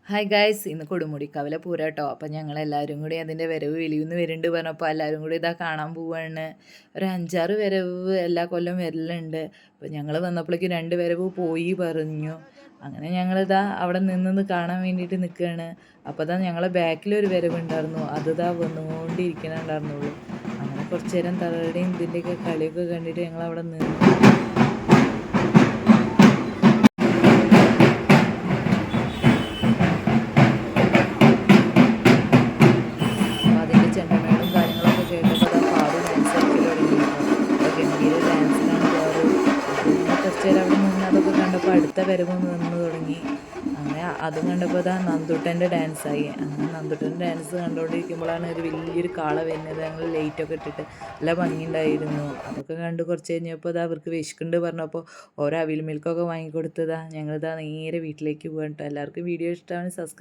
Hi guys, ഇന്ന് കൊടുമുടിക്കവല പൂരം കേട്ടോ. അപ്പം ഞങ്ങളെല്ലാവരും കൂടി അതിൻ്റെ വരവ് വെളിയുന്ന് വരുന്നുണ്ട് പറഞ്ഞപ്പോൾ എല്ലാവരും കൂടി ഇതാ കാണാൻ പോവാണ്. ഒരു 5-6 വരവ് എല്ലാ കൊല്ലം വരലുണ്ട്. അപ്പം ഞങ്ങൾ വന്നപ്പോഴേക്കും 2 വരവ് പോയി പറഞ്ഞു. അങ്ങനെ ഞങ്ങളിതാ അവിടെ നിന്ന് കാണാൻ വേണ്ടിയിട്ട് നിൽക്കുകയാണ്. അപ്പോൾ ഇതാ ഞങ്ങളെ ബാക്കിലൊരു വരവ് ഉണ്ടായിരുന്നു, അത് ഇതാ വന്നുകൊണ്ടിരിക്കുന്നുണ്ടായിരുന്നുള്ളൂ. അങ്ങനെ കുറച്ച് നേരം തറയുടെയും ഇതിൻ്റെയൊക്കെ കളിയൊക്കെ കണ്ടിട്ട് ഞങ്ങളവിടെ നിന്ന്. ചെണ്ടമേളും കാര്യങ്ങളൊക്കെ കേട്ടപ്പോൾ അതാ പാടും ഡാൻസ് കളിക്കൽ തുടങ്ങി കേട്ടോ. അപ്പോൾ ഗംഭീര ഡാൻസിനാണ് പാടും. പിന്നെ കുറച്ച് നേരം അവിടെ നിന്ന് അതൊക്കെ കണ്ടപ്പോൾ അടുത്ത വരവ് നിന്ന് തുടങ്ങി. അങ്ങനെ അതും കണ്ടപ്പോൾ അതാ നന്ദുട്ടൻ്റെ ഡാൻസായി. അങ്ങനെ നന്ദുട്ടൻ്റെ ഡാൻസ് കണ്ടുകൊണ്ടിരിക്കുമ്പോഴാണ് ഒരു വലിയൊരു കാള വരുന്നത്. ഞങ്ങൾ ലൈറ്റൊക്കെ ഇട്ടിട്ട് നല്ല ഭംഗിയുണ്ടായിരുന്നു. അതൊക്കെ കണ്ട് കുറച്ച് കഴിഞ്ഞപ്പോൾ അതാ അവർക്ക് വിശക്കുന്നുണ്ട് പറഞ്ഞപ്പോൾ ഓരോ അവിൽ മിൽക്കൊക്കെ വാങ്ങിക്കൊടുത്തതാ ഞങ്ങളിതാ നേരെ വീട്ടിലേക്ക് പോകാൻ കേട്ടോ. എല്ലാവർക്കും വീഡിയോ ഇഷ്ടമാണ്. സബ്സ്ക്രൈബ്